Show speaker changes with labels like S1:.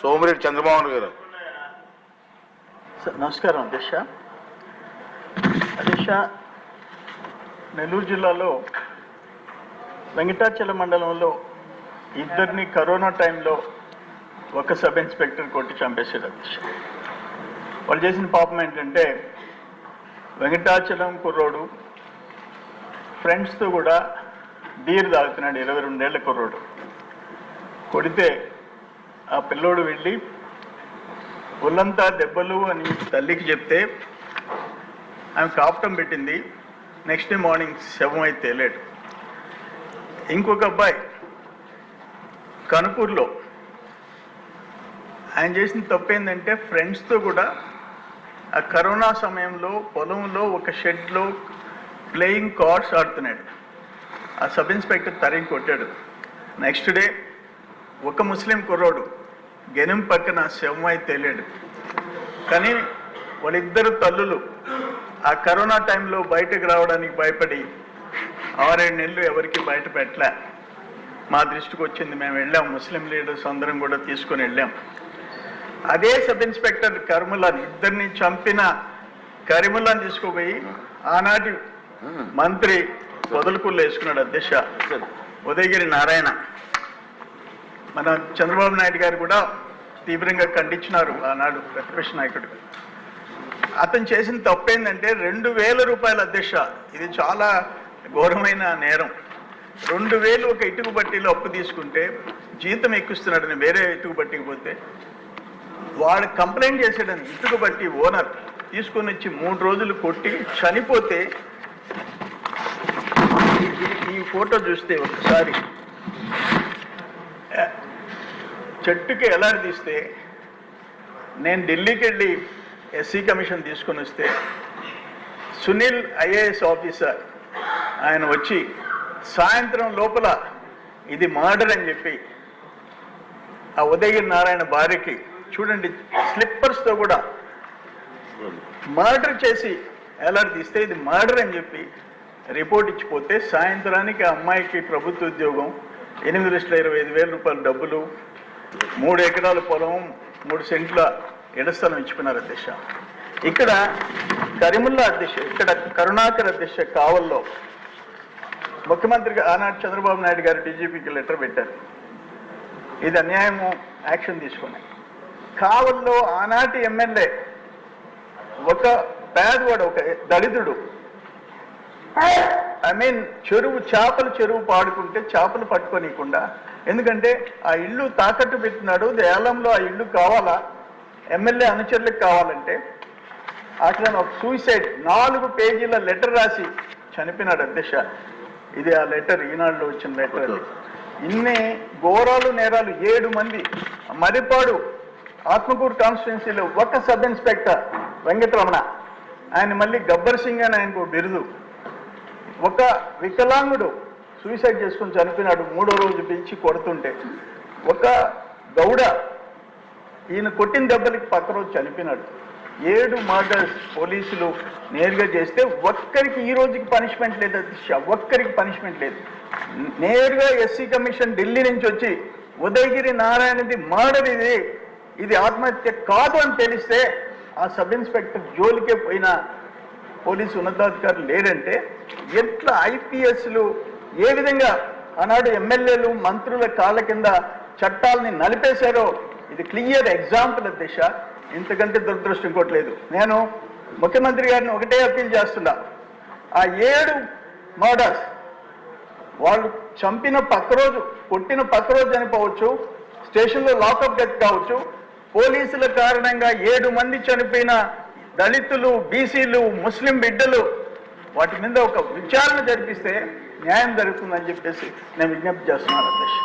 S1: సోమిరెడ్డి చంద్రమోహన్ గారు.
S2: నమస్కారం అధ్యక్ష. నెల్లూరు జిల్లాలో వెంకటాచలం మండలంలో ఇద్దరిని కరోనా టైంలో ఒక సబ్ ఇన్స్పెక్టర్ కొట్టి చంపేశారు అధ్యక్ష. వాళ్ళు చేసిన పాపం ఏంటంటే వెంకటాచలం కుర్రోడు ఫ్రెండ్స్తో కూడా బీర్ తాగుతున్నాడు. 22 ఏళ్ల కుర్రోడు కొడితే ఆ పిల్లోడు వెళ్ళి ఒళ్ళంతా దెబ్బలు అని తల్లికి చెప్తే ఆమె కాపటం పెట్టింది. నెక్స్ట్ డే మార్నింగ్ శవం అయితే తేలేడు. ఇంకొక అబ్బాయి కనుపూర్లో ఆయన చేసిన తప్పు ఏంటంటే ఫ్రెండ్స్తో కూడా ఆ కరోనా సమయంలో పొలంలో ఒక షెడ్లో ప్లేయింగ్ కార్డ్స్ ఆడుతున్నాడు. ఆ సబ్ ఇన్స్పెక్టర్ తరిగి కొట్టాడు. నెక్స్ట్ డే ఒక ముస్లిం కుర్రోడు గెనుం పక్కన శవం అయితే తేలేడు. కానీ వాళ్ళిద్దరు తల్లులు ఆ కరోనా టైంలో బయటకు రావడానికి భయపడి 6-7 నెలలు ఎవరికి బయట పెట్టలే. మా దృష్టికి వచ్చింది, మేము వెళ్ళాం, ముస్లిం లీడర్స్ అందరం కూడా తీసుకొని వెళ్ళాం. అదే సబ్ ఇన్స్పెక్టర్ కరిముల్లాని, ఇద్దరిని చంపిన కరిముల్లాని తీసుకుపోయి ఆనాటి మంత్రి వదులుకుళ్ళు వేసుకున్నాడు అధ్యక్ష, ఉదయగిరి నారాయణ. మన చంద్రబాబు నాయుడు గారు కూడా తీవ్రంగా ఖండించినారు ఆనాడు ప్రతిపక్ష నాయకుడు. అతను చేసిన తప్పు ఏంటంటే 2000 రూపాయలు అధ్యక్ష, ఇది చాలా ఘోరమైన నేరం. 2000 ఒక ఇటుకు బట్టీలో అప్పు తీసుకుంటే జీతం ఎక్కిస్తున్నాడని వేరే ఇటుకు బట్టికి పోతే వాడు కంప్లైంట్ చేసాడని ఇటుకు బట్టి ఓనర్ తీసుకొని వచ్చి 3 రోజులు కొట్టి చనిపోతే ఈ ఫోటో చూస్తే ఒకసారి చెట్టుకి ఎలాంటి తీస్తే నేను ఢిల్లీకి వెళ్ళి ఎస్సీ కమిషన్ తీసుకొని వస్తే సునీల్ ఐఏఎస్ ఆఫీసర్ ఆయన వచ్చి సాయంత్రం లోపల ఇది మర్డర్ అని చెప్పి ఆ ఉదయగిరి నారాయణ భార్యకి చూడండి స్లిప్పర్స్తో కూడా మర్డర్ చేసి ఎలాంటి తీస్తే ఇది మర్డర్ అని చెప్పి రిపోర్ట్ ఇచ్చిపోతే సాయంత్రానికి ఆ అమ్మాయికి ప్రభుత్వ ఉద్యోగం, 8,25,000 రూపాయల డబ్బులు, 3 ఎకరాల పొలం, 3 సెంట్ల ఎడస్థలం ఇచ్చిపోయినారు అధ్యక్ష. ఇక్కడ కరీముల్లా అధ్యక్ష, ఇక్కడ కరుణాకర్ అధ్యక్ష కావల్లో ముఖ్యమంత్రికి ఆనాడు చంద్రబాబు నాయుడు గారు డీజీపీకి లెటర్ పెట్టారు, ఇది అన్యాయము, యాక్షన్ తీసుకున్నాయి. కావల్లో ఆనాటి ఎమ్మెల్యే ఒక పేదవాడు, ఒక దళితుడు, చేపల చెరువు పాడుకుంటే చేపలు పట్టుకోనీయకుండా, ఎందుకంటే ఆ ఇల్లు తాకట్టు పెట్టినాడు, దేలంలో ఆ ఇల్లు కావాలా, ఎమ్మెల్యే అనుచరులకు కావాలంటే అట్లా ఒక సూసైడ్ 4 పేజీల లెటర్ రాసి చనిపోయినాడు అధ్యక్ష. ఇది ఆ లెటర్, ఈనాడులో వచ్చిన లెటర్. ఇన్ని ఘోరాలు నేరాలు 7 మంది. మరిపాడు ఆత్మకూరు కాన్స్టిట్యున్సీలో ఒక సబ్ ఇన్స్పెక్టర్ వెంకటరమణ, ఆయన మళ్ళీ గబ్బర్ సింగ్ అని ఆయనకు బిరుదు. ఒక వికలాంగుడు సూసైడ్ చేసుకుని చనిపోయినాడు, 3వ రోజు పిలిచి కొడుతుంటే. ఒక గౌడ ఈయన కొట్టిన దెబ్బలకి పక్క రోజు చనిపోయినాడు. 7 మర్డర్స్ పోలీసులు నేరుగా చేస్తే ఒక్కరికి ఈ రోజుకి పనిష్మెంట్ లేదు, ఒక్కరికి పనిష్మెంట్ లేదు. నేరుగా ఎస్సీ కమిషన్ ఢిల్లీ నుంచి వచ్చి ఉదయగిరి నారాయణది మర్డర్, ఇది ఆత్మహత్య కాదు అని తెలిస్తే ఆ సబ్ ఇన్స్పెక్టర్ జోలికే పోయిన పోలీసు ఉన్నతాధికారులు లేరంటే ఎట్లా ఐపీఎస్లు ఏ విధంగా ఆనాడు ఎమ్మెల్యేలు మంత్రుల కాళ్ళ కింద చట్టాలని నలిపేశారో ఇది క్లియర్ ఎగ్జాంపుల్ అధ్యక్ష. ఇంతకంటే దురదృష్టం ఇంకోట్లేదు. నేను ముఖ్యమంత్రి గారిని ఒకటే అప్పీల్ చేస్తున్నా, ఆ 7 మర్డర్స్ వాళ్ళు చంపిన పక్క రోజు, కొట్టిన పక్క రోజు చనిపోవచ్చు, స్టేషన్లో లాకప్ డెత్ కావచ్చు, పోలీసుల కారణంగా 7 మంది చనిపోయిన దళితులు, బీసీలు, ముస్లిం బిడ్డలు, వాటి మీద ఒక విచారణ జరిపిస్తే న్యాయం జరుగుతుందని చెప్పేసి నేను విజ్ఞప్తి చేస్తున్నాను అధ్యక్ష.